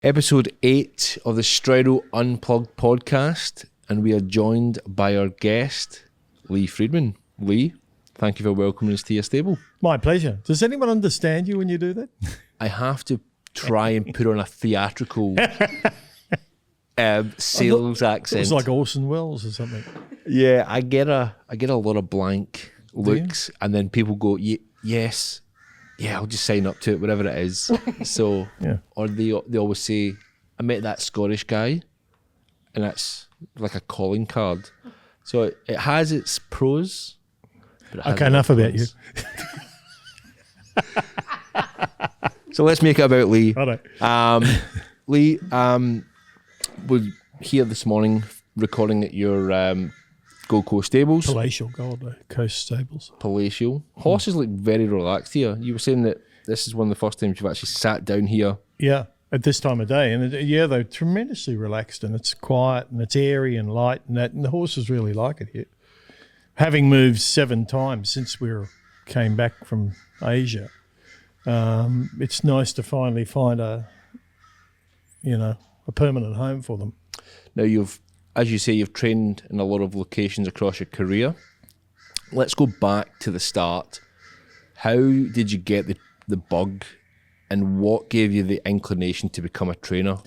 Episode 8 of the Stridyl Unplugged podcast, and we are joined by our guest, Lee Freedman. Lee, thank you for welcoming us to your stable. My pleasure. Does anyone understand you when you do that? I have to try and put on a theatrical sales accent. It was like Orson Welles or something. Yeah, I get a lot of blank looks, and then people go, yes. Yeah, I'll just sign up to it, whatever it is. So, Yeah. Or they always say, I met that Scottish guy, and that's like a calling card. So it has its pros. But it has Okay, enough about you. So let's make it about Lee. Righto. Lee, we're here this morning recording at your Gold Coast stables. Palatial Gold Coast stables. Palatial. Horses look very relaxed here. You were saying that this is one of the first times you've actually sat down here. Yeah, at this time of day. And they're tremendously relaxed, and it's quiet and it's airy and light, and the horses really like it here. Having moved 7 times since came back from Asia, it's nice to finally find a permanent home for them. Now as you say, you've trained in a lot of locations across your career. Let's go back to the start. How did you get the bug, and what gave you the inclination to become a trainer?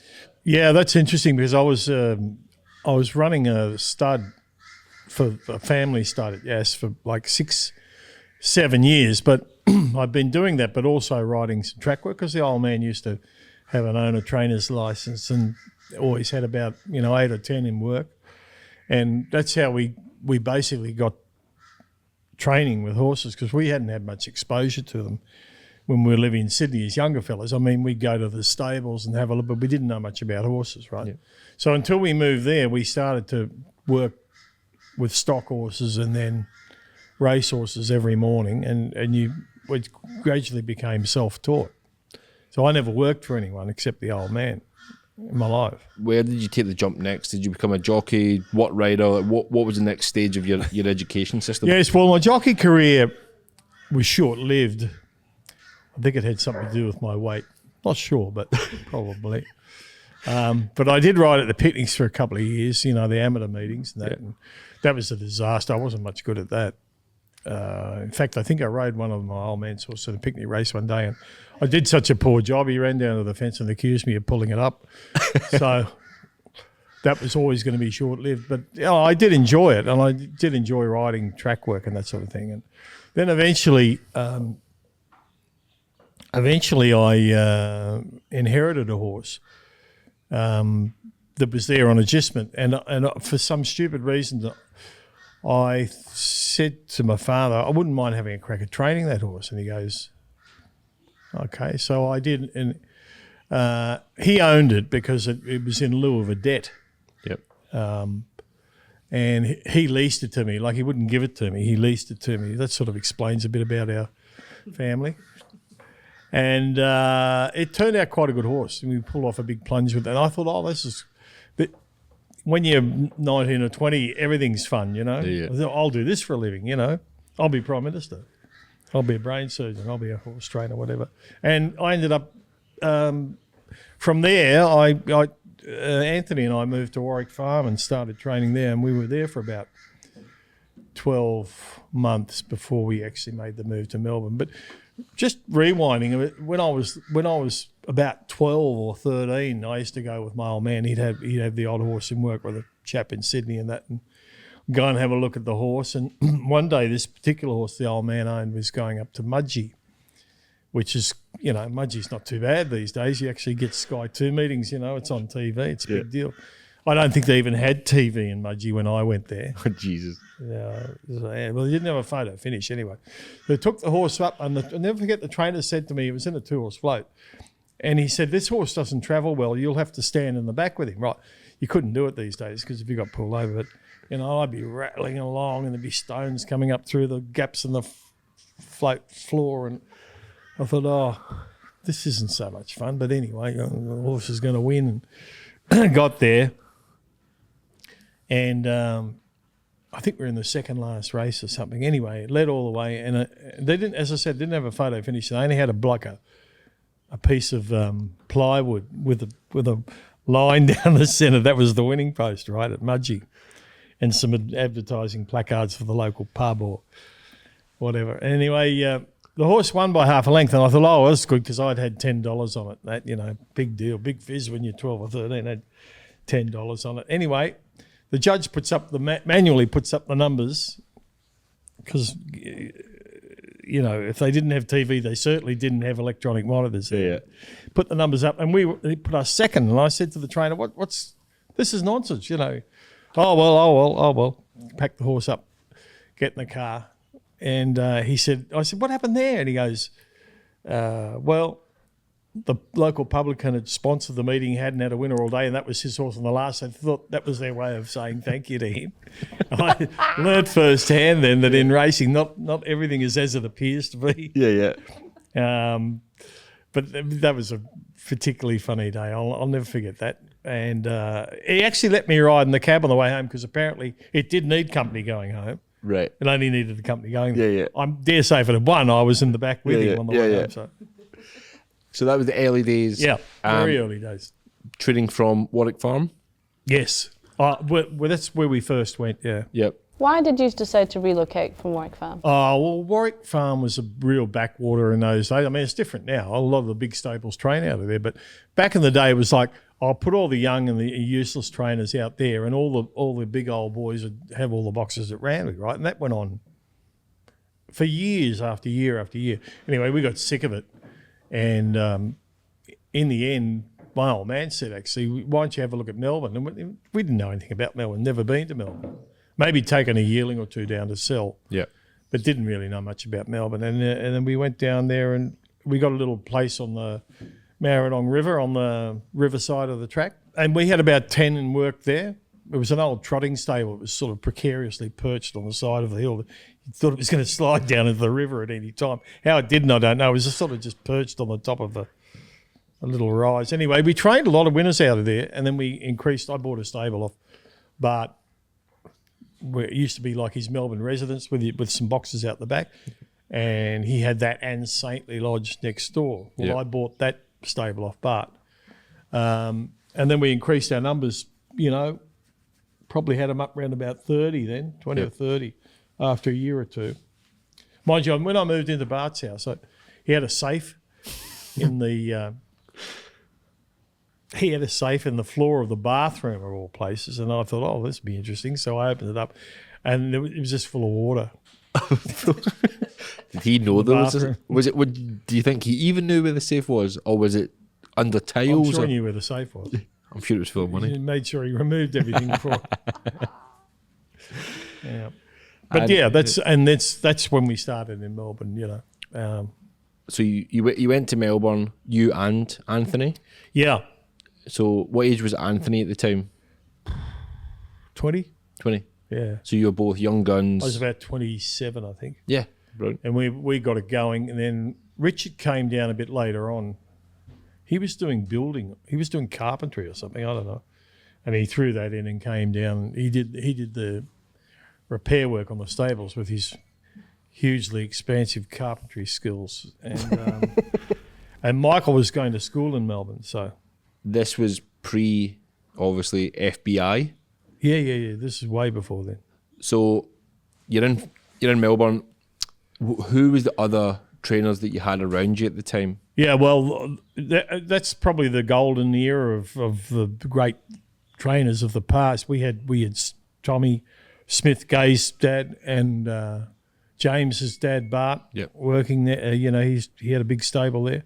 Yeah, that's interesting because I was running a stud for a family stud at Yass for like 6-7 years, but I've been doing that, but also riding some track work because the old man used to have an owner trainer's license and always had about 8 or 10 in work, and that's how we basically got training with horses, because we hadn't had much exposure to them when we were living in Sydney as younger fellas. I mean, we'd go to the stables and have a look, but we didn't know much about horses, right? Yeah. So until we moved there, we started to work with stock horses and then race horses every morning, and we gradually became self-taught. So I never worked for anyone except the old man in my life. Where did you take the jump next? Did you become a jockey? What rider? Like, what was the next stage of your education system? Yes, well, my jockey career was short-lived. I think it had something to do with my weight. Not sure, but probably. But I did ride at the picnics for a couple of years, the amateur meetings and that. Yeah. And that was a disaster. I wasn't much good at that. In fact, I think I rode one of my old man's horse at a picnic race one day, and I did such a poor job. He ran down to the fence and accused me of pulling it up. So that was always going to be short-lived. But I did enjoy it, and I did enjoy riding track work and that sort of thing. And then eventually I inherited a horse that was there on agistment, and for some stupid reason, I said to my father, I wouldn't mind having a crack at training that horse. And he goes, okay. So I did. And he owned it because it was in lieu of a debt. Yep. And he leased it to me. Like, he wouldn't give it to me. He leased it to me. That sort of explains a bit about our family. And it turned out quite a good horse. And we pulled off a big plunge with it. And I thought, this is... But when you're 19 or 20, everything's fun, Yeah. I thought, I'll do this for a living, I'll be Prime Minister. I'll be a brain surgeon. I'll be a horse trainer, whatever. And I ended up... from there, Anthony and I moved to Warwick Farm and started training there. And we were there for about 12 months before we actually made the move to Melbourne. But just rewinding, when I was about 12 or 13, I used to go with my old man. He'd have the old horse in work with a chap in Sydney and that, and go and have a look at the horse. And one day, this particular horse the old man owned was going up to Mudgee, which is, Mudgee's not too bad these days. You actually get Sky 2 meetings, it's on TV. It's a big deal. I don't think they even had TV in Mudgee when I went there. Oh, Jesus. Yeah, well, you didn't have a photo finish anyway. They took the horse up, and I'll never forget, the trainer said to me, it was in a 2-horse float, and he said, this horse doesn't travel well. You'll have to stand in the back with him. Right. You couldn't do it these days because if you got pulled over, but, I'd be rattling along and there'd be stones coming up through the gaps in the float floor, and I thought, this isn't so much fun. But anyway, the horse is going to win, and got there. And I think we were in the second last race or something. Anyway, it led all the way, and they didn't, as I said, didn't have a photo finish. They only had a a piece of plywood with a line down the centre. That was the winning post, right, at Mudgee, and some advertising placards for the local pub or whatever. Anyway, the horse won by half a length, and I thought, oh, that's good because I'd had $10 on it. That, you know, big deal, big fizz when you're 12 or 13, had $10 on it. Anyway, the judge manually puts up the numbers because, you know, if they didn't have TV, they certainly didn't have electronic monitors. Yeah. Put the numbers up, and they put us second. And I said to the trainer, this is nonsense, you know. Oh, well. Pack the horse up, get in the car. And I said, what happened there? And he goes, well, the local publican had sponsored the meeting, hadn't had a winner all day, and that was his horse on the last. I thought that was their way of saying thank you to him. I learned firsthand then that in racing, not everything is as it appears to be. Yeah. But that was a particularly funny day. I'll never forget that. And he actually let me ride in the cab on the way home because apparently it did need company going home. Right. It only needed the company going there. Yeah. I dare say if it had won, I was in the back with him on the way home. So that was the early days. Yeah, very early days. Training from Warwick Farm? Yes. That's where we first went, yeah. Yep. Why did you decide to relocate from Warwick Farm? Oh, well, Warwick Farm was a real backwater in those days. I mean, it's different now. A lot of the big stables train out of there. But back in the day, it was like, I'll put all the young and the useless trainers out there, and all the big old boys would have all the boxes at Randwick, right? And that went on for years after year after year. Anyway, we got sick of it. And in the end, my old man said, actually, why don't you have a look at Melbourne? And we didn't know anything about Melbourne, never been to Melbourne. Maybe taken a yearling or two down to sell. Yeah. But didn't really know much about Melbourne. And then we went down there and we got a little place on the Maribyrnong River, on the riverside of the track. And we had about 10 and worked there. It was an old trotting stable. It was sort of precariously perched on the side of the hill. You thought it was going to slide down into the river at any time. How it didn't, I don't know. It was sort of just perched on the top of a little rise. Anyway, we trained a lot of winners out of there, and then we increased. I bought a stable off Bart, where it used to be like his Melbourne residence with some boxes out the back, and he had that and Saintly Lodge next door. Well, I bought that stable off Bart. And then we increased our numbers, you know, probably had them up around about 30 then, 20 or 30 after a year or two. Mind you, when I moved into Bart's house, he had a safe in the floor of the bathroom of all places, and I thought, oh, this would be interesting. So I opened it up, and it was just full of water. Did he know there was it? Do you think he even knew where the safe was, or was it under tiles? I'm sure he knew where the safe was. I'm sure it was full of money. He made sure he removed everything before. Yeah, but that's when we started in Melbourne. You know. So you went to Melbourne, you and Anthony. Yeah. So what age was Anthony at the time? 20. 20. Yeah. So you were both young guns. I was about 27, I think. Yeah, brilliant. And we got it going, and then Richard came down a bit later on. He was doing building. He was doing carpentry or something. I don't know. And he threw that in and came down. He did the repair work on the stables with his hugely expansive carpentry skills. And and Michael was going to school in Melbourne. So this was pre, obviously, FBI. Yeah. This is way before then. So you're in Melbourne. Who was the other trainers that you had around you at the time? Yeah, well, that's probably the golden era of the great trainers of the past. We had Tommy Smith Gay's dad and James's dad Bart working there. He had a big stable there,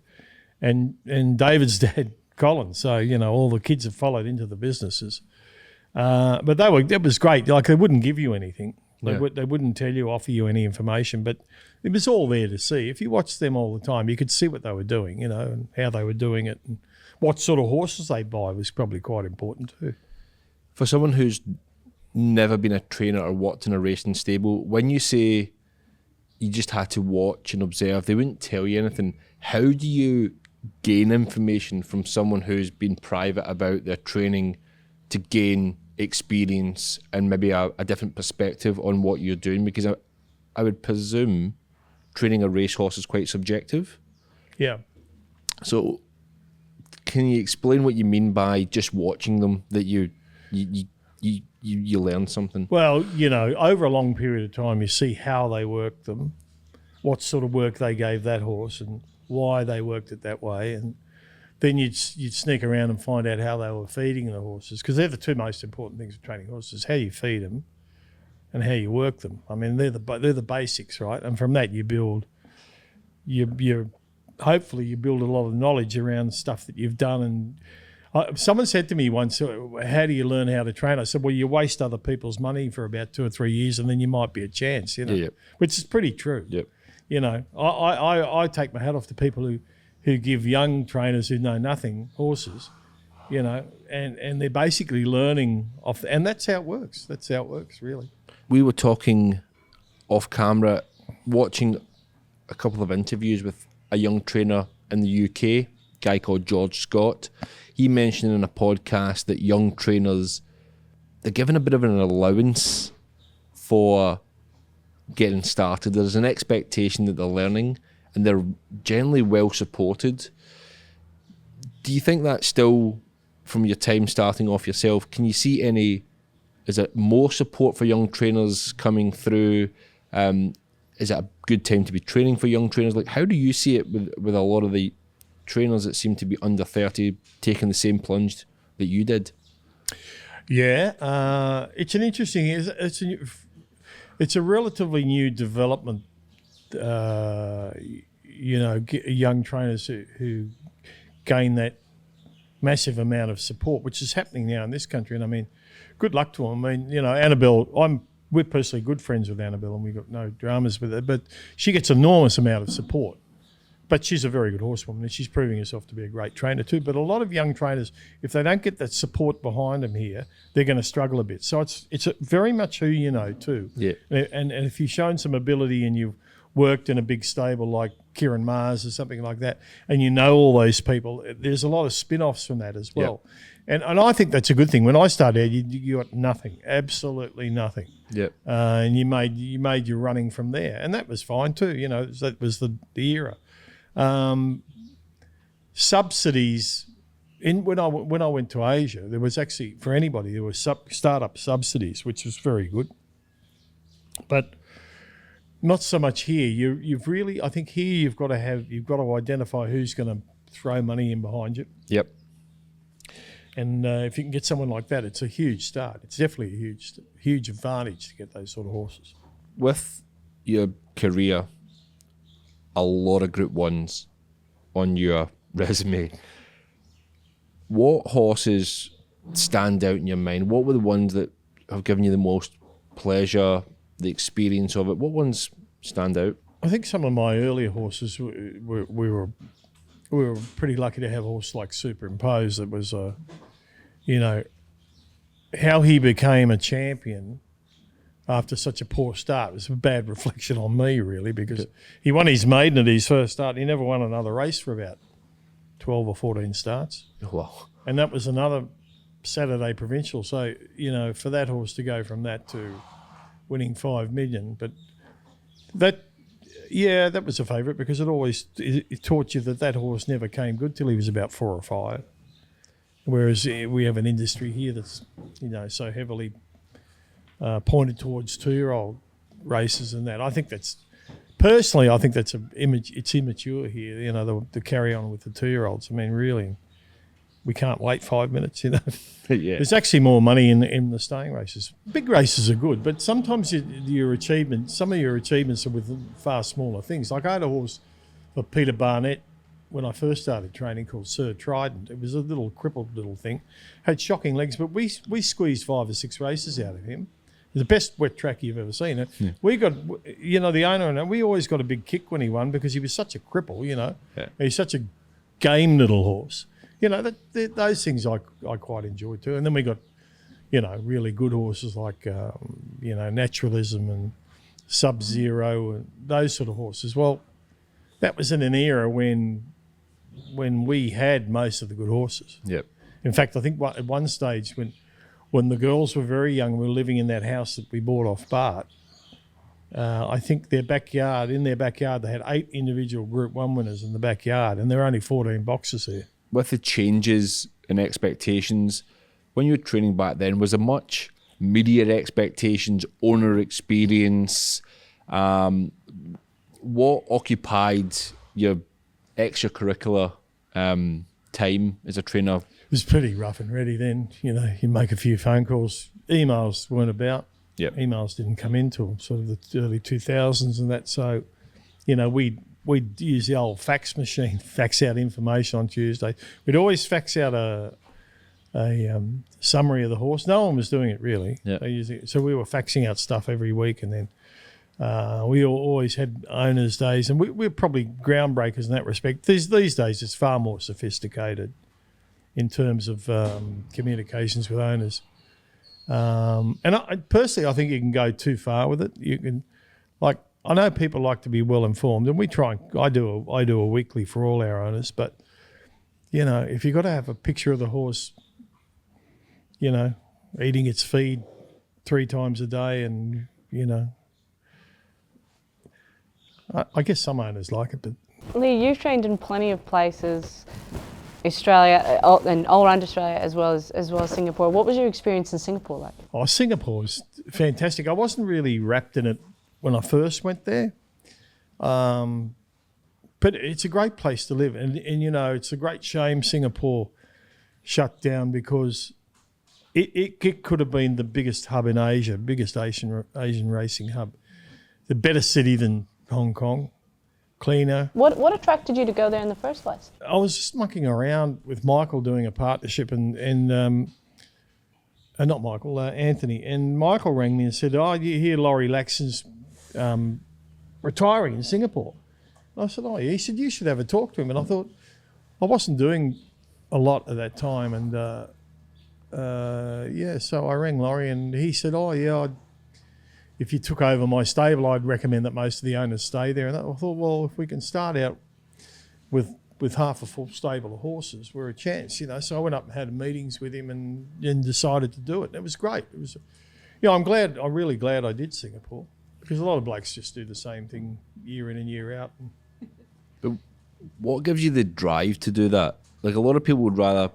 and David's dad Colin. So all the kids have followed into the businesses, but that was great. Like they wouldn't give you anything. They wouldn't offer you any information, but it was all there to see. If you watched them all the time, you could see what they were doing, and how they were doing it, and what sort of horses they buy was probably quite important too. For someone who's never been a trainer or worked in a racing stable, when you say you just had to watch and observe, they wouldn't tell you anything. How do you gain information from someone who's been private about their training to gain experience and maybe a different perspective on what you're doing? Because I would presume training a racehorse is quite subjective. Yeah. So, can you explain what you mean by just watching them, that you learn something? Well, over a long period of time, you see how they work them, what sort of work they gave that horse and why they worked it that way. And then you'd sneak around and find out how they were feeding the horses, because they're the two most important things of training horses: how you feed them and how you work them. I mean, they're the basics, right? And from that you build, hopefully you build a lot of knowledge around stuff that you've done. And someone said to me once, how do you learn how to train? I said, well, you waste other people's money for about 2 or 3 years and then you might be a chance, Yep. Which is pretty true. Yep. I take my hat off to people who give young trainers who know nothing horses, and they're basically learning off, and that's how it works. That's how it works, really. We were talking off camera, watching a couple of interviews with a young trainer in the UK, a guy called George Scott. He mentioned in a podcast that young trainers, they're given a bit of an allowance for getting started. There's an expectation that they're learning and they're generally well supported. Do you think that's still, from your time starting off yourself, can you see is it more support for young trainers coming through? Is it a good time to be training for young trainers? Like, how do you see it with a lot of the trainers that seem to be under 30 taking the same plunge that you did? Yeah, it's an interesting. It's a relatively new development. Young trainers who gain that massive amount of support, which is happening now in this country. And I mean, good luck to them. I mean, Annabelle, we're personally good friends with Annabelle and we've got no dramas with her, but she gets enormous amount of support. But she's a very good horsewoman and she's proving herself to be a great trainer too. But a lot of young trainers, if they don't get that support behind them here, they're going to struggle a bit. So it's very much who you know too. Yeah. And if you've shown some ability and you've worked in a big stable like Kieran Mars or something like that, and you know all those people, there's a lot of spin-offs from that as well. Yep. And I think that's a good thing. When I started, you got nothing, absolutely nothing. Yep. And you made your running from there, and that was fine too. That was the era. Subsidies. When I went to Asia, there was actually, for anybody, there was startup subsidies, which was very good. But not so much here. You've really, I think here you've got to identify who's going to throw money in behind you. Yep. And if you can get someone like that, it's a huge start. It's definitely a huge advantage to get those sort of horses. With your career, a lot of Group 1s on your resume. What horses stand out in your mind? What were the ones that have given you the most pleasure, the experience of it? What ones stand out? I think some of my earlier horses, we were pretty lucky to have a horse like Superimpose. That was, how he became a champion after such a poor start. It was a bad reflection on me, really, because he won his maiden at his first start. He never won another race for about 12 or 14 starts. Wow. And that was another Saturday provincial. So, for that horse to go from that to winning 5 million, but that was a favourite because it taught you that horse never came good till he was about 4 or 5. Whereas we have an industry here that's, so heavily pointed towards 2-year-old races and that. I think that's it's immature here, the carry on with the 2-year-olds. I mean, really, we can't wait 5 minutes, Yeah. There's actually more money in the staying races. Big races are good, but sometimes some of your achievements are with far smaller things. Like I had a horse for Peter Barnett when I first started training called Sir Trident. It was a little crippled little thing, had shocking legs, but we squeezed 5 or 6 races out of him. The best wet track you've ever seen. Yeah. We got, the owner, and we always got a big kick when he won because he was such a cripple, Yeah. He's such a game little horse. Those things I quite enjoy too. And then we got, really good horses like, Naturalism and Sub-Zero and those sort of horses. Well, that was in an era when we had most of the good horses. Yep. In fact, I think at one stage when the girls were very young, we were living in that house that we bought off Bart. I think in their backyard, they had 8 individual Group 1 winners in the backyard, and there were only 14 boxes there. With the changes in expectations, when you were training back then, was there much media expectations, owner experience? What occupied your extracurricular time as a trainer? It was pretty rough and ready then. You know, you make a few phone calls. Emails weren't about. Yep. Emails didn't come in till sort of the early 2000s and that. So, you know, we'd use the old fax machine, fax out information on Tuesday. We'd always fax out a summary of the horse. No one was doing it really. Yep. So we were faxing out stuff every week, and then we always had owners' days, and we're probably groundbreakers in that respect. These days it's far more sophisticated in terms of communications with owners. And personally, I think you can go too far with it. You can, like, I know people like to be well informed, and we try. I do a weekly for all our owners, but you know, if you've got to have a picture of the horse, you know, eating its feed 3 times a day, and you know, I guess some owners like it, but Lee, you've trained in plenty of places, Australia and all around Australia as well as Singapore. What was your experience in Singapore like? Oh, Singapore was fantastic. I wasn't really wrapped in it when I first went there, but it's a great place to live. And you know, it's a great shame Singapore shut down, because it could have been the biggest hub in Asia, biggest Asian racing hub, the better city than Hong Kong. Cleaner. What attracted you to go there in the first place? I was just mucking around with Michael doing a partnership, and not Michael, Anthony. And Michael rang me and said, "Oh, you hear Laurie Laxon's retiring in Singapore?" And I said, "Oh, yeah." He said, "You should have a talk to him." And I thought, I wasn't doing a lot at that time, and so I rang Laurie, and he said, "Oh, yeah, if you took over my stable, I'd recommend that most of the owners stay there." And I thought, well, if we can start out with half a full stable of horses, we're a chance, you know. So I went up and had meetings with him, and decided to do it. And it was great. It was, you know, I'm really glad I did Singapore, because a lot of blokes just do the same thing year in and year out. But what gives you the drive to do that? Like, a lot of people would rather,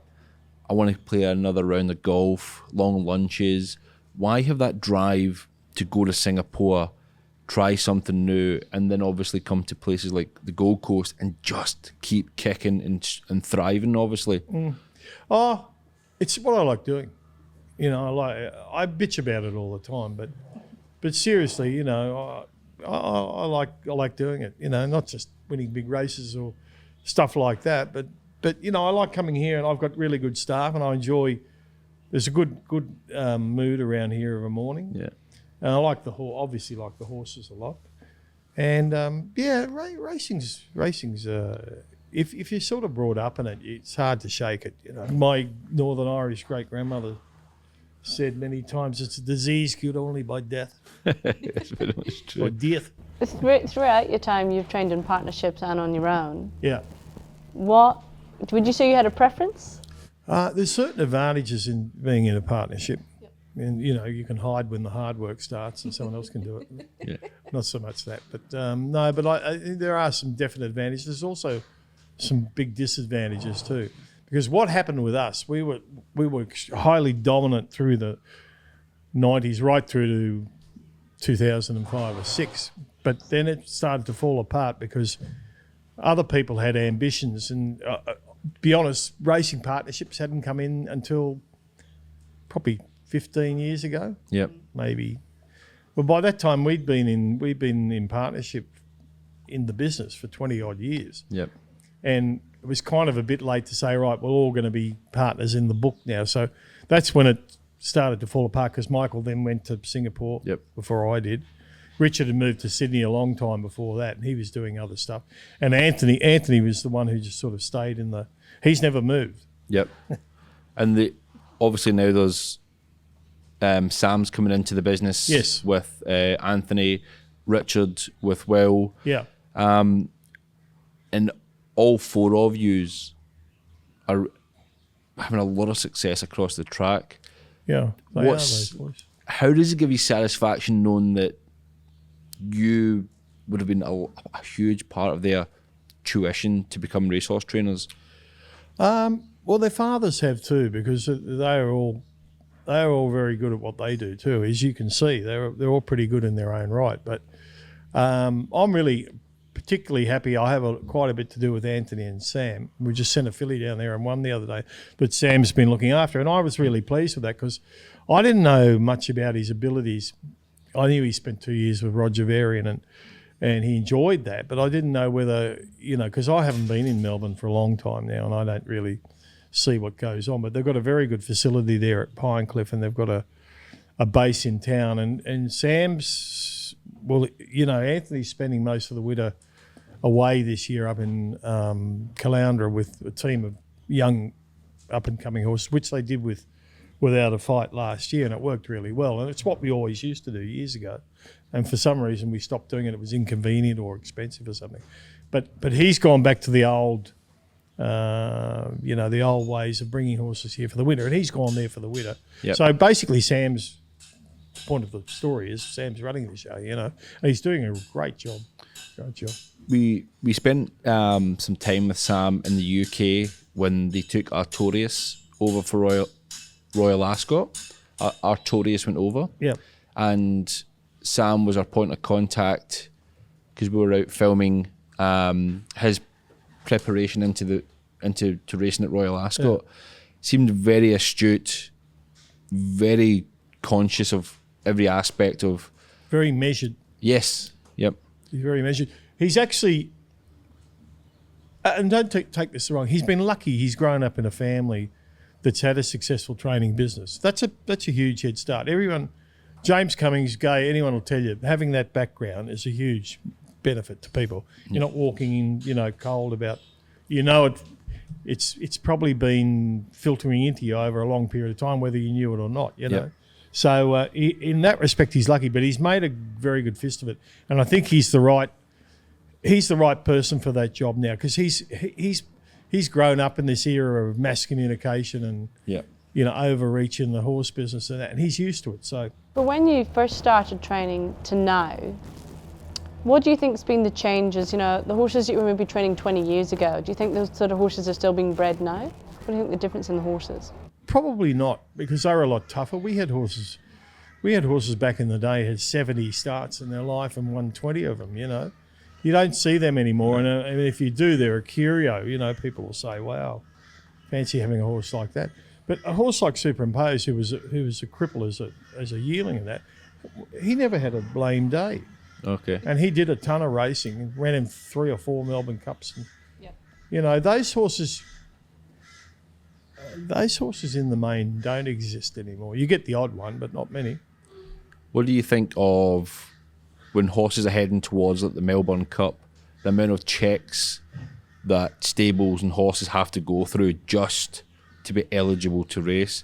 I want to play another round of golf, long lunches. Why have that drive to go to Singapore, try something new, and then obviously come to places like the Gold Coast and just keep kicking and thriving, obviously? Oh, it's what I like doing. You know, I bitch about it all the time, but seriously, you know, I like doing it. You know, not just winning big races or stuff like that, but you know, I like coming here, and I've got really good staff, and I enjoy. There's a good mood around here of a morning. Yeah. And I like obviously like the horses a lot. And racing's if you're sort of brought up in it, it's hard to shake it. You know, my Northern Irish great grandmother said many times, it's a disease cured only by death. That's very much true. By death. Throughout your time, you've trained in partnerships and on your own. Yeah. What would you say you had a preference? There's certain advantages in being in a partnership. And, you know, you can hide when the hard work starts and someone else can do it. Yeah. Not so much that. But, no, but I there are some definite advantages. There's also some big disadvantages too. Because what happened with us, we were highly dominant through the 90s right through to 2005 or 6. But then it started to fall apart because other people had ambitions. And to be honest, racing partnerships hadn't come in until probably 15 years ago. Yep. Maybe. Well, by that time we'd been in partnership in the business for 20 odd years. Yep. And it was kind of a bit late to say, right, we're all going to be partners in the book now. So that's when it started to fall apart, because Michael then went to Singapore. Yep. Before I did. Richard had moved to Sydney a long time before that, and he was doing other stuff. And Anthony was the one who just sort of stayed in the. He's never moved. Yep. And obviously now there's Sam's coming into the business. Yes. With Anthony, Richard, with Will. Yeah. And all 4 of yous are having a lot of success across the track. Yeah. They are those boys. How does it give you satisfaction knowing that you would have been a huge part of their tuition to become racehorse trainers? Well, their fathers have too, because they're all very good at what they do too. As you can see, they're all pretty good in their own right. But I'm really particularly happy. I have quite a bit to do with Anthony and Sam. We just sent a filly down there and won the other day, but Sam's been looking after, and I was really pleased with that because I didn't know much about his abilities. I knew he spent 2 years with Roger Varian and he enjoyed that, but I didn't know whether, because I haven't been in Melbourne for a long time now and I don't really see what goes on. But they've got a very good facility there at Pinecliff, and they've got a base in town. And Sam's, Anthony's spending most of the winter away this year up in Caloundra with a team of young up-and-coming horses, which they did without a fight last year, and it worked really well. And it's what we always used to do years ago. And for some reason we stopped doing it. It was inconvenient or expensive or something. But he's gone back to the old, the old ways of bringing horses here for the winter, and he's gone there for the winter. Yep. So basically Sam's point of the story is Sam's running the show, and he's doing a great job. Great job. We spent some time with Sam in the UK when they took Artorias over for Royal Ascot. Artorias went over. Yeah. And Sam was our point of contact because we were out filming his preparation into racing at Royal Ascot. Yeah. Seemed very astute, very conscious of every aspect of. Very measured. Yes. Yep. He's very measured. He's actually, and don't take this wrong, he's been lucky. He's grown up in a family that's had a successful training business. That's a huge head start. Everyone, James Cummings, Gay, anyone will tell you, having that background is a huge benefit to people. You're not walking in, cold about, it's probably been filtering into you over a long period of time, whether you knew it or not, Yep. So in that respect, he's lucky, but he's made a very good fist of it. And I think he's the right person for that job now, because he's grown up in this era of mass communication and Yep. overreach in the horse business and that, and he's used to it. So, But when you first started training to now, what do you think's been the changes? The horses that you were maybe training 20 years ago, do you think those sort of horses are still being bred now? What do you think the difference in the horses? probably not, because they were a lot tougher. We had horses back in the day had 70 starts in their life and won 20 of them. You don't see them anymore, and if you do, they're a curio. People will say, "Wow, fancy having a horse like that." But a horse like Superimpose, who was a cripple as a yearling and that, he never had a blame day. Okay. And he did a ton of racing and ran in 3 or 4 Melbourne Cups. And, Yeah. those horses in the main don't exist anymore. You get the odd one, but not many. What do you think of when horses are heading towards the Melbourne Cup, the amount of checks that stables and horses have to go through just to be eligible to race?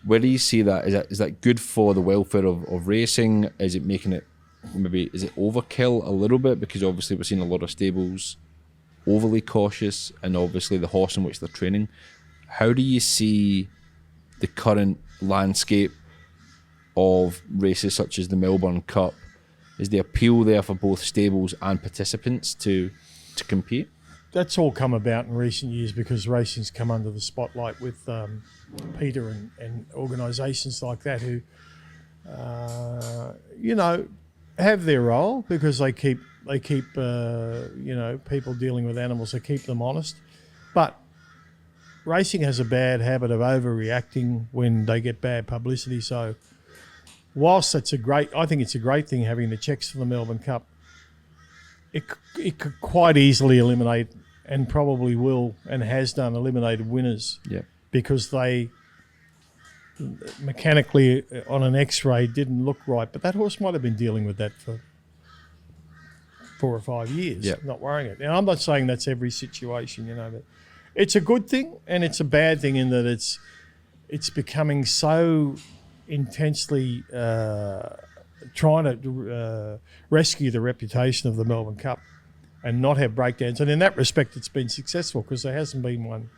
Where do you see that? Is that good for the welfare of racing? Is it making it is it overkill a little bit? Because obviously we're seeing a lot of stables overly cautious, and obviously the horse in which they're training. How do you see the current landscape of races such as the Melbourne Cup? Is the appeal there for both stables and participants to compete? That's all come about in recent years because racing's come under the spotlight with Peter and organisations like that who, have their role because they keep people dealing with animals. They keep them honest, but racing has a bad habit of overreacting when they get bad publicity. So, whilst I think it's a great thing having the checks for the Melbourne Cup, it could quite easily eliminate, and probably will and has done, eliminated winners. Yeah. Because they mechanically on an X-ray didn't look right, but that horse might have been dealing with that for 4 or 5 years, not worrying it. Now, I'm not saying that's every situation, but it's a good thing and it's a bad thing in that it's becoming so intensely trying to rescue the reputation of the Melbourne Cup and not have breakdowns. And in that respect, it's been successful because there hasn't been one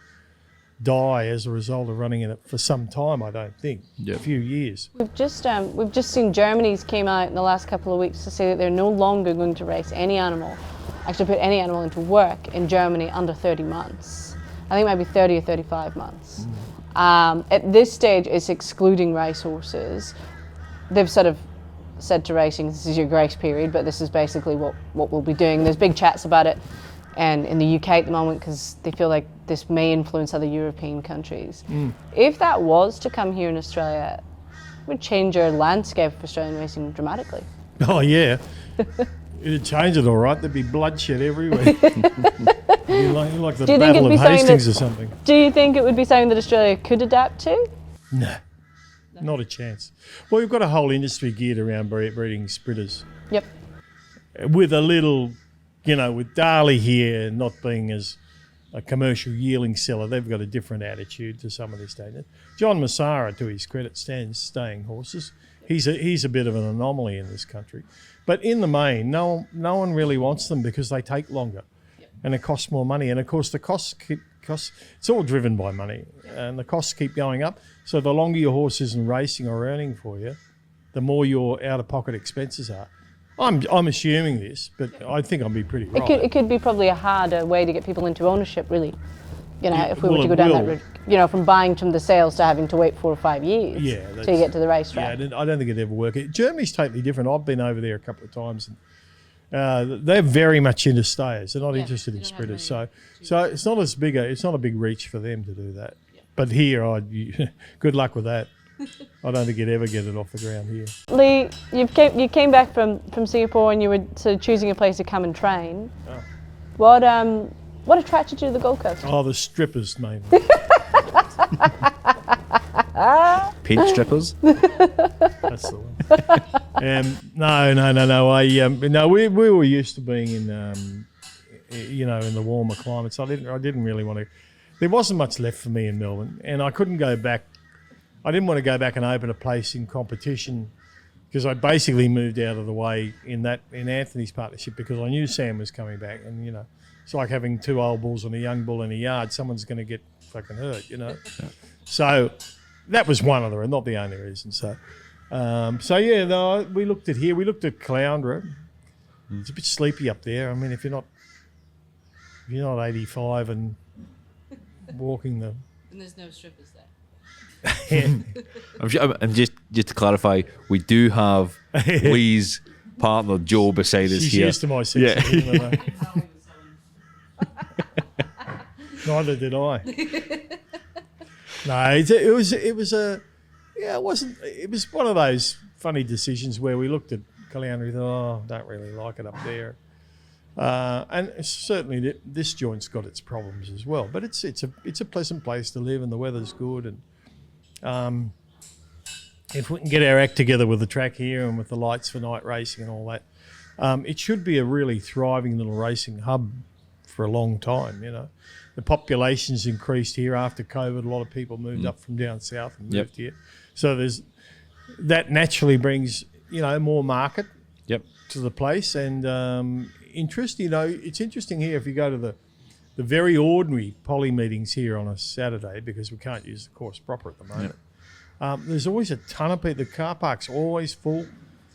die as a result of running in it for some time, I don't think. Yep. A few years. We've just seen Germany's came out in the last couple of weeks to say that they're no longer going to race any animal, actually put any animal into work in Germany under 30 months. I think it might be 30 or 35 months. At this stage, it's excluding racehorses. They've sort of said to racing, this is your grace period, but this is basically what we'll be doing. There's big chats about it and in the UK at the moment because they feel like this may influence other European countries. If that was to come here in Australia, it would change our landscape of Australian racing dramatically. Oh, yeah. It'd change it all right. There'd be bloodshed everywhere. It'd be like the Battle of Hastings or something. Do you think it would be something that Australia could adapt to? No, not a chance. Well, we've got a whole industry geared around breeding spritters. Yep. With a little, with Darley here not being as a commercial yearling seller, they've got a different attitude to some of this, don't they? John Massara, to his credit, stands staying horses. He's a bit of an anomaly in this country. But in the main, no one really wants them because they take longer and it costs more money. And of course, the costs, it's all driven by money and the costs keep going up. So the longer your horse isn't racing or earning for you, the more your out-of-pocket expenses are. I'm assuming this, but I think I'll be pretty right. It could be probably a harder way to get people into ownership, really. If we were to go down that route, from buying from the sales to having to wait 4 or 5 years till you get to the racetrack. Yeah, I don't think it'd ever work. Germany's totally different. I've been over there a couple of times, and they're very much into stayers. They're not interested in spritters, so it's not it's not a big reach for them to do that. Yeah. But here, good luck with that. I don't think you'd ever get it off the ground here. Lee, you came back from Singapore and you were sort of choosing a place to come and train. Oh. What attracted you to the Gold Coast? Oh, the strippers, mainly. Paint strippers? That's the one. No. We were used to being in, in the warmer climates. I didn't really want to. There wasn't much left for me in Melbourne, and I couldn't go back. I didn't want to go back and open a place in competition because I basically moved out of the way in Anthony's partnership because I knew Sam was coming back, and it's like having 2 old bulls and a young bull in a yard. Someone's going to get fucking hurt, Yeah. So that was one of not the only reason. We looked at here. We looked at Caloundra. It's a bit sleepy up there. I mean, if you're not 85 and walking the. And there's no strippers there. I'm just to clarify, we do have Lee's partner Joe beside us She's here. used to my sex. Yeah. Neither did I. No, it was one of those funny decisions where we looked at Caloundra and thought, don't really like it up there. And certainly this joint's got its problems as well, but it's a pleasant place to live and the weather's good, and if we can get our act together with the track here and with the lights for night racing and all that, it should be a really thriving little racing hub for a long time. The population's increased here after COVID. A lot of people moved up from down south and moved here, so that naturally brings more market to the place and interest. It's interesting here if you go to the very ordinary poly meetings here on a Saturday, because we can't use the course proper at the moment. There's always a ton of people. The car park's always full,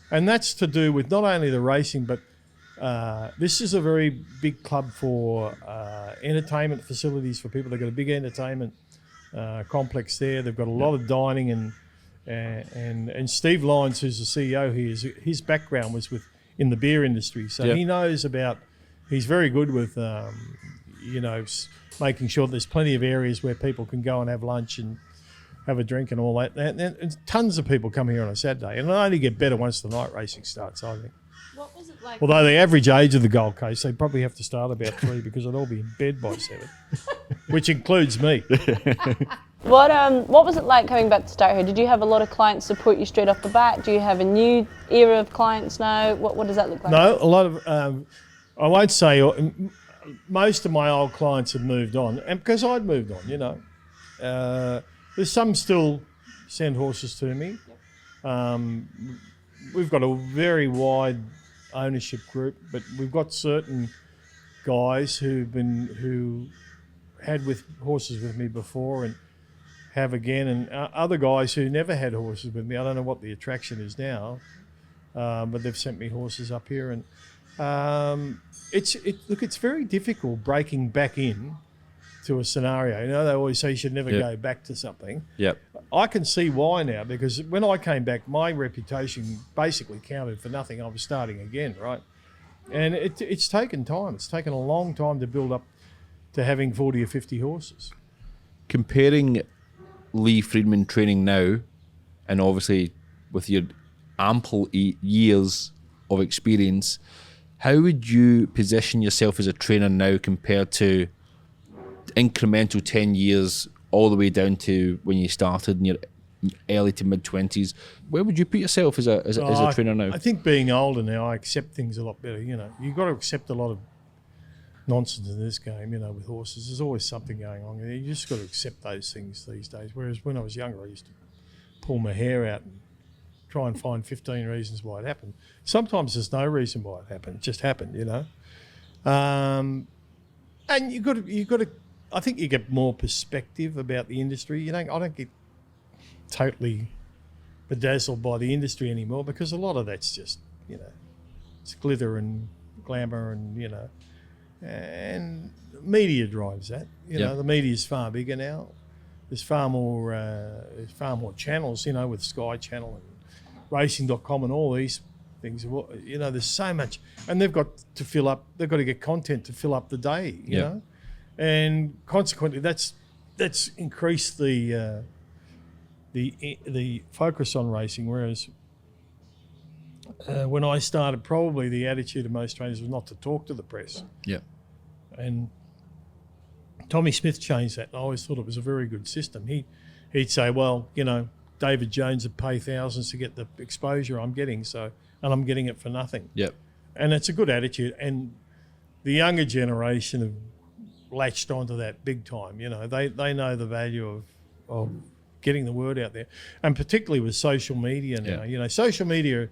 and that's to do with not only the racing, but this is a very big club for entertainment facilities for people. They've got a big entertainment complex there. They've got a lot of dining, and Steve Lyons, who's the CEO here, his background was in the beer industry, so he knows about. He's very good with making sure there's plenty of areas where people can go and have lunch and have a drink and all that. And tons of people come here on a Saturday, and it'll only get better once the night racing starts, I think. What was it like? Although the average age of the Gold Coast, they probably have to start about 3 because they'll all be in bed by 7, which includes me. What was it like coming back to start here? Did you have a lot of clients support you straight off the bat? Do you have a new era of clients now? What does that look like? No, a lot of, I won't say, most of my old clients have moved on, and because I'd moved on, there's some still send horses to me. We've got a very wide ownership group, but we've got certain guys who had with horses with me before and have again, and other guys who never had horses with me. I don't know what the attraction is now, but they've sent me horses up here, and it's very difficult breaking back in to a scenario. You know, they always say you should never go back to something. Yep. I can see why now, because when I came back, my reputation basically counted for nothing. I was starting again, right? And it's taken time. It's taken a long time to build up to having 40 or 50 horses. Comparing Lee Freedman training now, and obviously with your ample years of experience, how would you position yourself as a trainer now compared to incremental 10 years all the way down to when you started in your early to mid-20s? Where would you put yourself as a trainer now? I think being older now, I accept things a lot better. You know, you've got to accept a lot of nonsense in this game, you know, with horses. There's always something going on. You just got to accept those things these days. Whereas when I was younger, I used to pull my hair out and try and find 15 reasons why it happened. Sometimes there's no reason why it happened. It just happened, you know. And you got to. I think you get more perspective about the industry. You know, I don't get totally bedazzled by the industry anymore, because a lot of that's just, you know, it's glitter and glamour, and you know, and media drives that. You know, the media is far bigger now. There's far more channels. You know, with Sky Channel and Racing.com and all these things. You know, there's so much, and they've got to fill up. They've got to get content to fill up the day. You know. And consequently, that's increased the focus on racing. Whereas when I started, probably the attitude of most trainers was not to talk to the press. Yeah. And Tommy Smith changed that, and I always thought it was a very good system. He'd say, well, you know, David Jones would pay thousands to get the exposure I'm getting, and I'm getting it for nothing. Yep. And it's a good attitude, and the younger generation have latched onto that big time. You know, they know the value of getting the word out there, and particularly with social media now. You know, social media,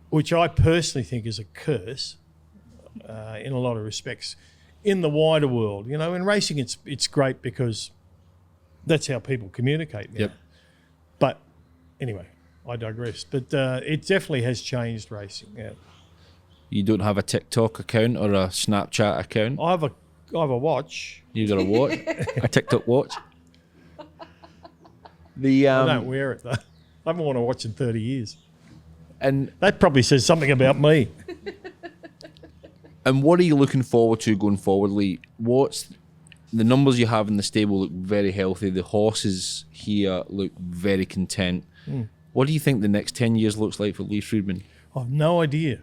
which I personally think is a curse in a lot of respects in the wider world. You know, in racing it's great because that's how people communicate now. Yep. But anyway, I digress. But it definitely has changed racing. Yeah. You don't have a TikTok account or a Snapchat account? I have a watch. You got a watch? A TikTok watch? I don't wear it though. I haven't worn a watch in 30 years. And that probably says something about me. And what are you looking forward to going forward, Lee? What's the numbers you have in the stable look very healthy. The horses here look very content. What do you think the next 10 years looks like for Lee Freedman? I've no idea.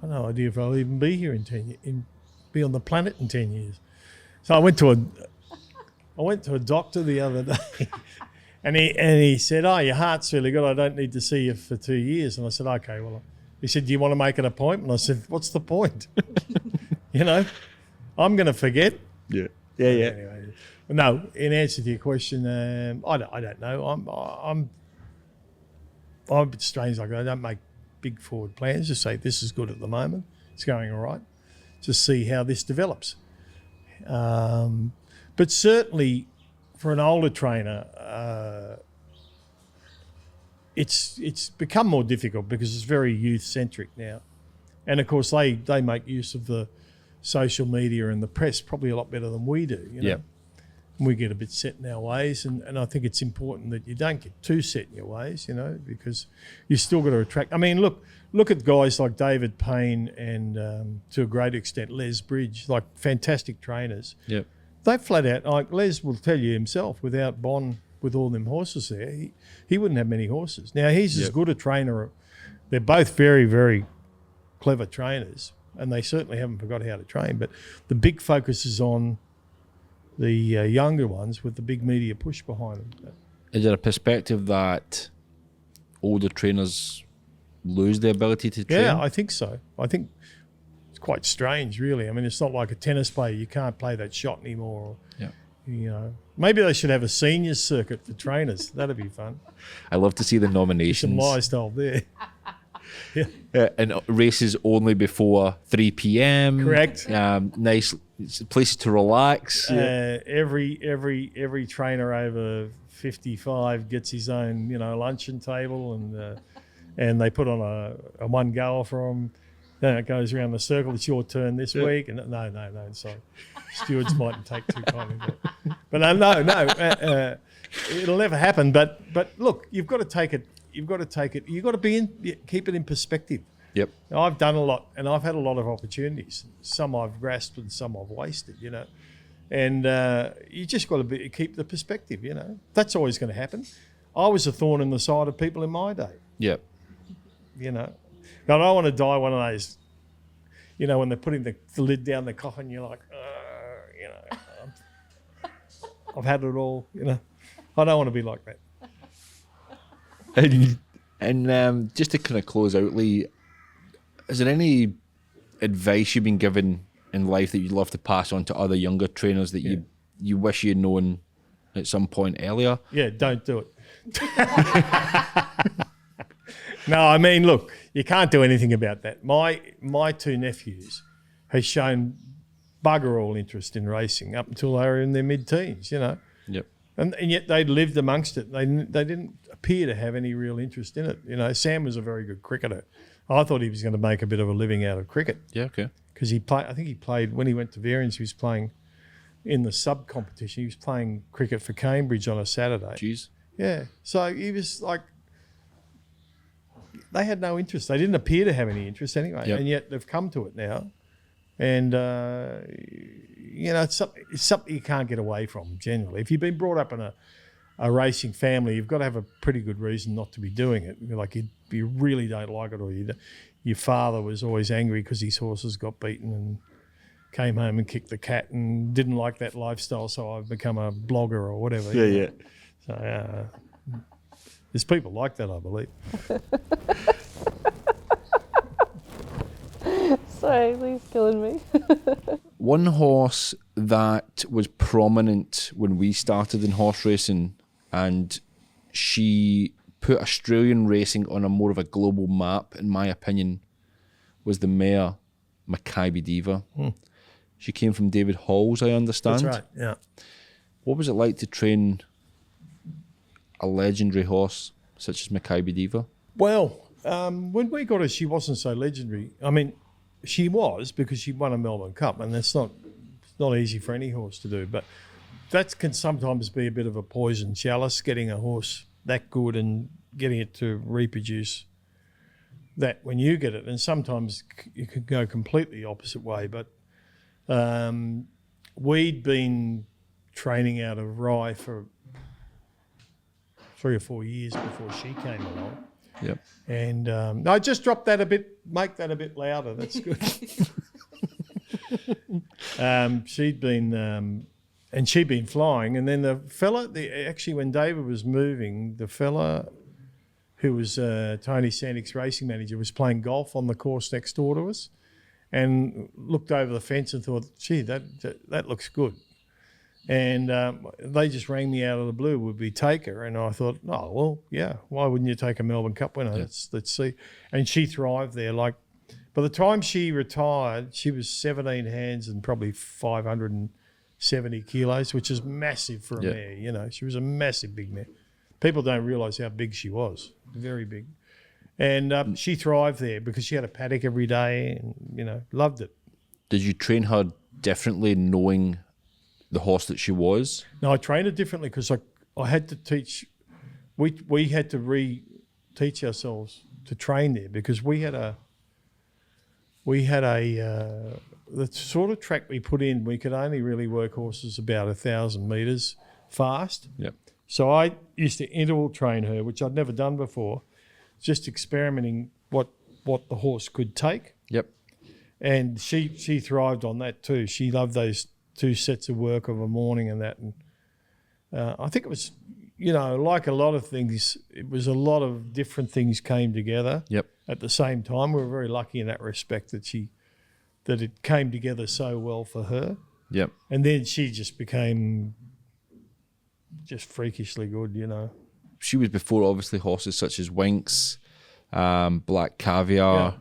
I've no idea if I'll even be here in 10 years, be on the planet in 10 years. So I went to a doctor the other day, and he said, "Oh, your heart's really good. I don't need to see you for 2 years." And I said, "Okay, well." He said, "Do you want to make an appointment?" I said, "What's the point? You know, I'm going to forget." Yeah. Anyway, no. In answer to your question, I don't know. I'm a bit strange like that. I don't make big forward plans. Just say this is good at the moment. It's going all right. Just see how this develops. But certainly for an older trainer, it's become more difficult because it's very youth-centric now. And, of course, they make use of the social media and the press probably a lot better than we do, you know. Yep. And we get a bit set in our ways, and I think it's important that you don't get too set in your ways, you know, because you still got to attract. I mean, look at guys like David Payne and, to a great extent, Les Bridge, like fantastic trainers. Yep. They flat out, like Les will tell you himself, without Bond, with all them horses there, he wouldn't have many horses. Now, he's as good a trainer. They're both very, very clever trainers, and they certainly haven't forgot how to train. But the big focus is on the younger ones with the big media push behind them. Is there a perspective that older trainers lose the ability to train? Yeah, I think so. I think it's quite strange, really. I mean, it's not like a tennis player. You can't play that shot anymore. Yeah. You know, maybe they should have a seniors circuit for trainers. That'd be fun. I love to see the nominations. Some lies told there. And races only before 3 p.m. Correct. Nice places to relax. Every trainer over 55 gets his own, luncheon table, and they put on a one goer for him. Then it goes around the circle. It's your turn this week. And no. Sorry, stewards mightn't take too kindly. But no. It'll never happen. But look, you've got to take it. You've got to keep it in perspective. Yep. Now, I've done a lot, and I've had a lot of opportunities. Some I've grasped, and some I've wasted. And you just got to keep the perspective. That's always going to happen. I was a thorn in the side of people in my day. Yep. I don't want to die one of those, when they're putting the lid down the coffin, you're like, I've had it all, I don't want to be like that. And just to kind of close out, Lee, is there any advice you've been given in life that you'd love to pass on to other younger trainers that you wish you'd known at some point earlier? Yeah, don't do it. No, I mean, look, you can't do anything about that. My two nephews has shown bugger all interest in racing up until they were in their mid-teens, Yep. And yet they'd lived amongst it. They didn't appear to have any real interest in it. Sam was a very good cricketer. I thought he was going to make a bit of a living out of cricket. Yeah, okay. Because I think he played, when he went to Varians, he was playing in the sub-competition. He was playing cricket for Cambridge on a Saturday. Jeez. Yeah. So he was like, they had no interest. They didn't appear to have any interest anyway. Yep. And yet they've come to it now. And, it's something you can't get away from generally. If you've been brought up in a racing family, you've got to have a pretty good reason not to be doing it. Like you really don't like it, or your father was always angry because his horses got beaten and came home and kicked the cat and didn't like that lifestyle, so I've become a blogger or whatever. Yeah. So there's people like that, I believe. Sorry, Lee's killing me. One horse that was prominent when we started in horse racing, and she put Australian racing on a more of a global map, in my opinion, was the mare Maccabi Diva. She came from David Hall's, I understand. That's right, yeah. What was it like to train a legendary horse such as Maccabi Diva? Well, when we got her, she wasn't so legendary. I mean, she was, because she won a Melbourne Cup, and it's not easy for any horse to do. But that can sometimes be a bit of a poison chalice, getting a horse that good and getting it to reproduce that when you get it. And sometimes you can go completely opposite way. But we'd been training out of Rye for 3 or 4 years before she came along. Yep. And I just dropped that a bit, make that a bit louder. That's good. She'd been flying, and then the fella, actually when David was moving, the fella who was Tony Sandick's racing manager was playing golf on the course next door to us, and looked over the fence and thought, gee, that looks good. And they just rang me out of the blue, would we take her? And I thought, oh, well, yeah, why wouldn't you take a Melbourne Cup winner? Yeah. Let's see. And she thrived there. Like, by the time she retired, she was 17 hands and probably 570 kilos, which is massive for a mare. She was a massive big mare. People don't realise how big she was, very big. And she thrived there because she had a paddock every day and, loved it. Did you train her differently knowing the horse that she was? No, I trained her differently because I had to teach. We had to re-teach ourselves to train there because we had a the sort of track we put in. We could only really work horses about 1,000 metres fast. Yep. So I used to interval train her, which I'd never done before, just experimenting what the horse could take. Yep. And she thrived on that too. She loved those 2 sets of work of a morning and that. And I think it was, like a lot of things, it was a lot of different things came together at the same time. We were very lucky in that respect that it came together so well for her. Yep. And then she just became just freakishly good, She was before, obviously, horses such as Winks, Black Caviar. Yeah.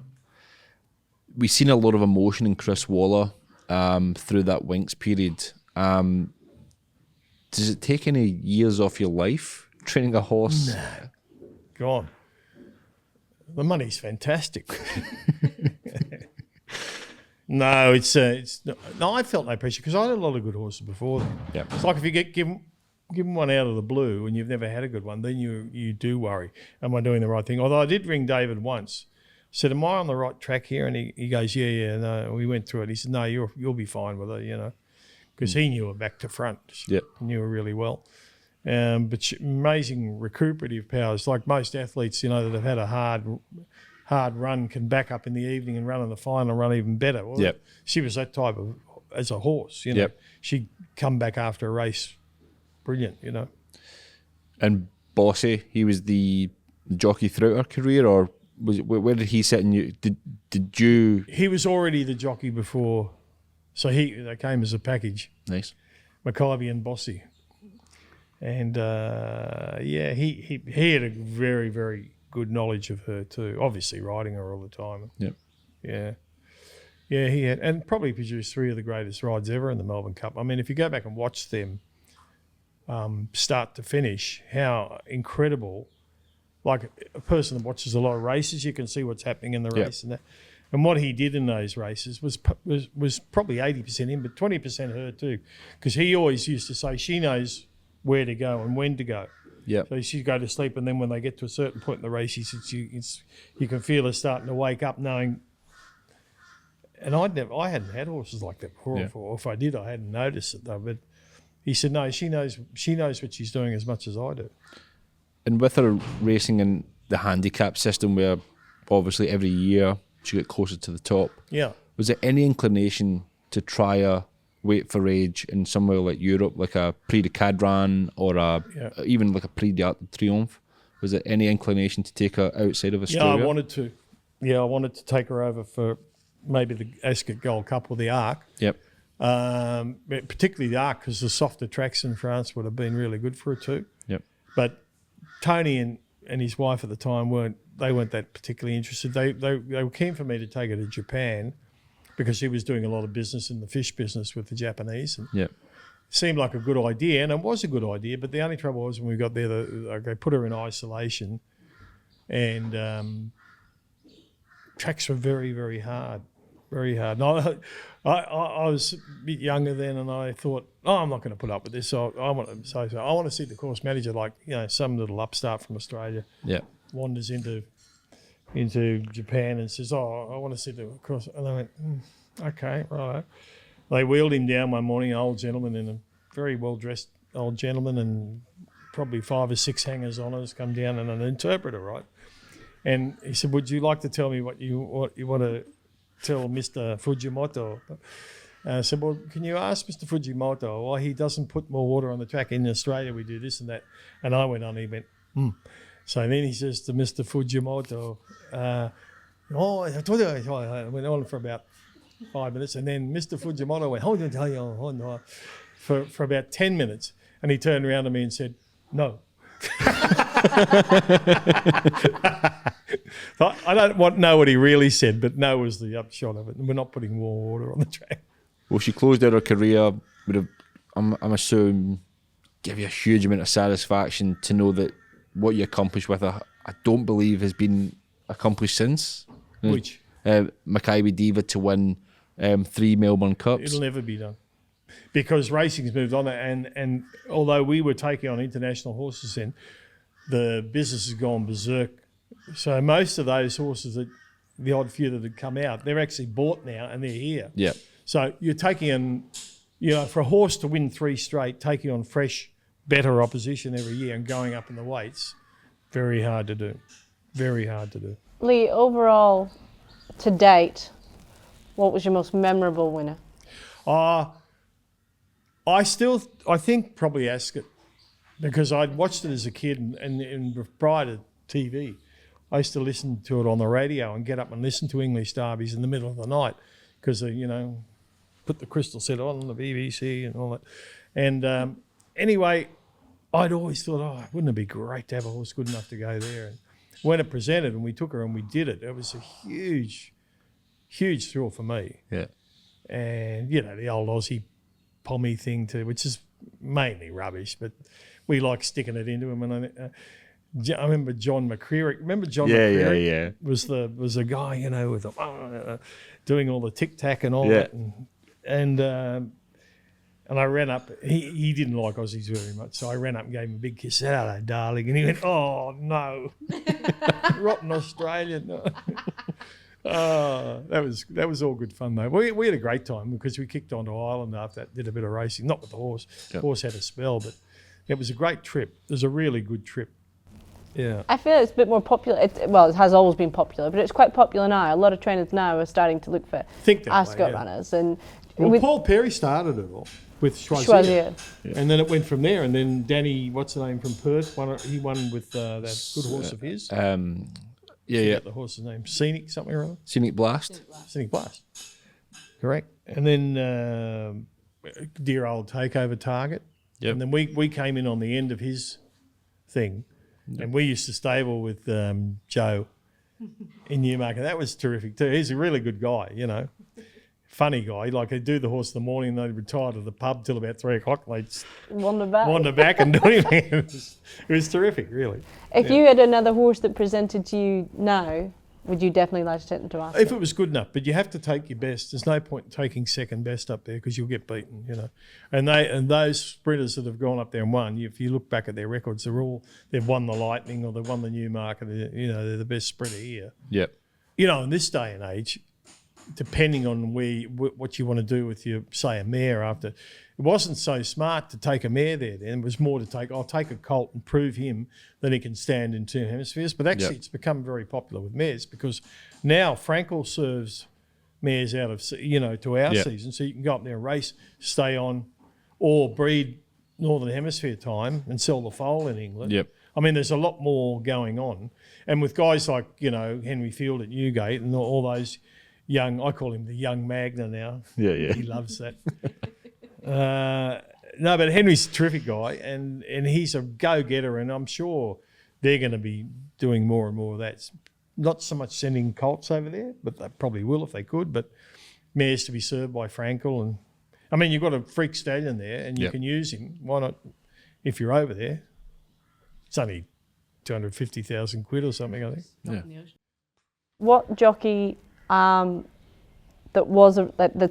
We've seen a lot of emotion in Chris Waller through that Winks period. Does it take any years off your life training a horse? God, the money's fantastic. No, it's no. I felt no pressure because I had a lot of good horses before then. Yeah. It's like if you give them one out of the blue and you've never had a good one, then you do worry. Am I doing the right thing? Although I did ring David once, said, "Am I on the right track here?" And he goes, "Yeah." No, we went through it. He said, "No, you'll be fine with her," because he knew her back to front. Yep. He knew her really well. But amazing recuperative powers, like most athletes, that have had a hard run can back up in the evening and run in the final and run even better. Well, Yep. She was that type of, as a horse, Yep. She'd come back after a race, brilliant, And Bossy, he was the jockey throughout her career, or where did he sit in you? Did you? He was already the jockey before, so they came as a package, Nice. McIvy and Bossy. And he had a very, very good knowledge of her too. Obviously, riding her all the time. Yep. Yeah, he had, and probably produced 3 of the greatest rides ever in the Melbourne Cup. I mean, if you go back and watch them start to finish, how incredible! Like a person that watches a lot of races, you can see what's happening in the race and that. And what he did in those races was probably 80% him, but 20% her too, because he always used to say she knows where to go and when to go. Yeah. So she'd go to sleep, and then when they get to a certain point in the race, he said you can feel her starting to wake up, knowing. And I hadn't had horses like that before. Yeah. Or if I did, I hadn't noticed it though. But he said no, she knows what she's doing as much as I do. And with her racing in the handicap system, where obviously every year she get closer to the top. Yeah. Was there any inclination to try a weight for age in somewhere like Europe, like a Prix de Cadran or even like a Prix d'Arc de Triomphe? Was there any inclination to take her outside of Australia? Yeah, I wanted to. Yeah, I wanted to take her over for maybe the Ascot Gold Cup or the Arc. Yep. Particularly the Arc, because the softer tracks in France would have been really good for her too. Yep. But Tony and his wife at the time weren't that particularly interested. They were keen for me to take her to Japan because she was doing a lot of business in the fish business with the Japanese. And Yep. seemed like a good idea, and it was a good idea. But the only trouble was when we got there, they put her in isolation, and tracks were very, very hard, very hard. And I was a bit younger then, and I thought, I'm not going to put up with this. So I want to see the course manager, like some little upstart from Australia, Yep. wanders into Japan and says, I want to see the course. And I went, okay, right. They wheeled him down one morning, an old gentleman in a very well-dressed old gentleman, and probably 5 or 6 hangers on us come down, and an interpreter, right? And he said, would you like to tell me what you want to tell Mr. Fujimoto? I said, well, can you ask Mr. Fujimoto why he doesn't put more water on the track? In Australia, we do this and that. And I went on, he went, So then he says to Mr. Fujimoto, I went on for about 5 minutes, and then Mr. Fujimoto went, hold on, for about 10 minutes. And he turned around to me and said, no. I don't know what he really said, but no was the upshot of it. And we're not putting more water on the track. Well, she closed out her career. Would have, I'm assuming, give you a huge amount of satisfaction to know that what you accomplished with her, I don't believe has been accomplished since. Which? Mackay Diva to win 3 Melbourne Cups. It'll never be done. Because racing's moved on, and although we were taking on international horses then, the business has gone berserk. So most of those horses, the odd few that had come out, they're actually bought now and they're here. Yeah. So you're taking on, for a horse to win 3 straight, taking on fresh, better opposition every year and going up in the weights, very hard to do. Very hard to do. Lee, overall, to date, what was your most memorable winner? I think probably Ascot, because I'd watched it as a kid and prior to TV, I used to listen to it on the radio and get up and listen to English derbies in the middle of the night because, put the crystal set on the BBC and all that. And anyway, I'd always thought, wouldn't it be great to have a horse good enough to go there? when it presented and we took her and we did it, it was a huge thrill for me. Yeah. And, you know, the old Aussie pommy thing too, which is mainly rubbish, but we like sticking it into him. And I remember John McCreary. Remember John McCreary? Yeah. Was the guy, you know, with the, doing all the tic-tac and all Yeah. that. And I ran up. He didn't like Aussies very much, so I ran up and gave him a big kiss. Hello, darling. And he went, oh, no. Rotten Australian. No. That was all good fun, though. We had a great time because we kicked onto Ireland after that, did a bit of racing. Not with the horse. The horse had a spell, but it was a great trip. It was a really good trip. Yeah. I feel it's a bit more popular. It has always been popular, but it's quite popular now. A lot of trainers now are starting to look for Ascot runners. And well, Paul Perry started it all with Choisier. Choisier. And then it went from there. And then Danny, what's the name, from Perth, he won with that good horse of his. Yeah. The horse's name, Scenic something or other. Scenic Blast. Scenic Blast. Correct. And then dear old Takeover Target. Yep. And then we came in on the end of his thing. Yep. And we used to stable with Joe in Newmarket. That was terrific too. He's a really good guy, you know. Funny guy. Like, he'd do the horse in the morning and they'd retire to the pub till about 3 o'clock. They'd wander back and do anything. It was terrific, really. If you had another horse that presented to you now, would you definitely like to take them to Ascot? If it was good enough, but you have to take your best. There's no point in taking second best up there because you'll get beaten, you know. And those sprinters that have gone up there and won, if you look back at their records, they've won the Lightning or they've won the Newmarket. You know, they're the best sprinter here. Yep. You know, in this day and age, depending on what you want to do with your, say, a mare after. It wasn't so smart to take a mare there then. It was more to I'll take a colt and prove him that he can stand in 2 hemispheres. But actually it's become very popular with mares because now Frankel serves mares out of, you know, to our season. So you can go up there and race, stay on, or breed Northern Hemisphere time and sell the foal in England. Yep. I mean, there's a lot more going on. And with guys like, you know, Henry Field at Newgate and all those young, I call him the young Magna now. Yeah. He loves that. No, but Henry's a terrific guy, and he's a go-getter, and I'm sure they're going to be doing more and more of that. It's not so much sending colts over there, but they probably will if they could, but mares to be served by Frankel. And I mean, you've got a freak stallion there, and you can use him. Why not, if you're over there? It's only 250,000 quid or something, I think. Yeah. What jockey that's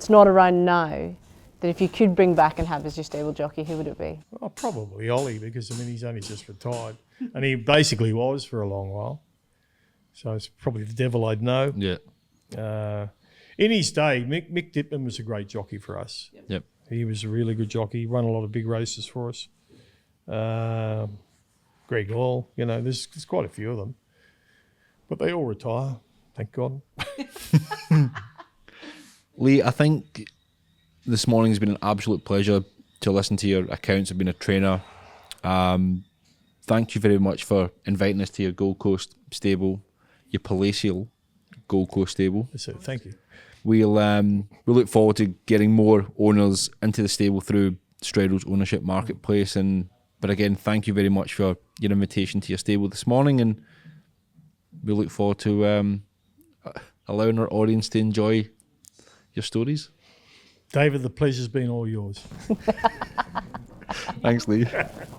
not around now, that if you could bring back and have as your stable jockey, who would it be? Oh, probably Ollie, because, I mean, he's only just retired. And he basically was for a long while. So it's probably the devil I'd know. Yeah. In his day, Mick Dittman was a great jockey for us. Yep. He was a really good jockey. He won a lot of big races for us. Greg Hall, you know, there's quite a few of them. But they all retire, thank God. Lee, I think this morning has been an absolute pleasure to listen to your accounts of being a trainer. Thank you very much for inviting us to your Gold Coast stable, your palatial Gold Coast stable. So thank you. We'll look forward to getting more owners into the stable through Strydyl's ownership marketplace. But again, thank you very much for your invitation to your stable this morning, and we look forward to allowing our audience to enjoy your stories. David, the pleasure's been all yours. Thanks, Lee.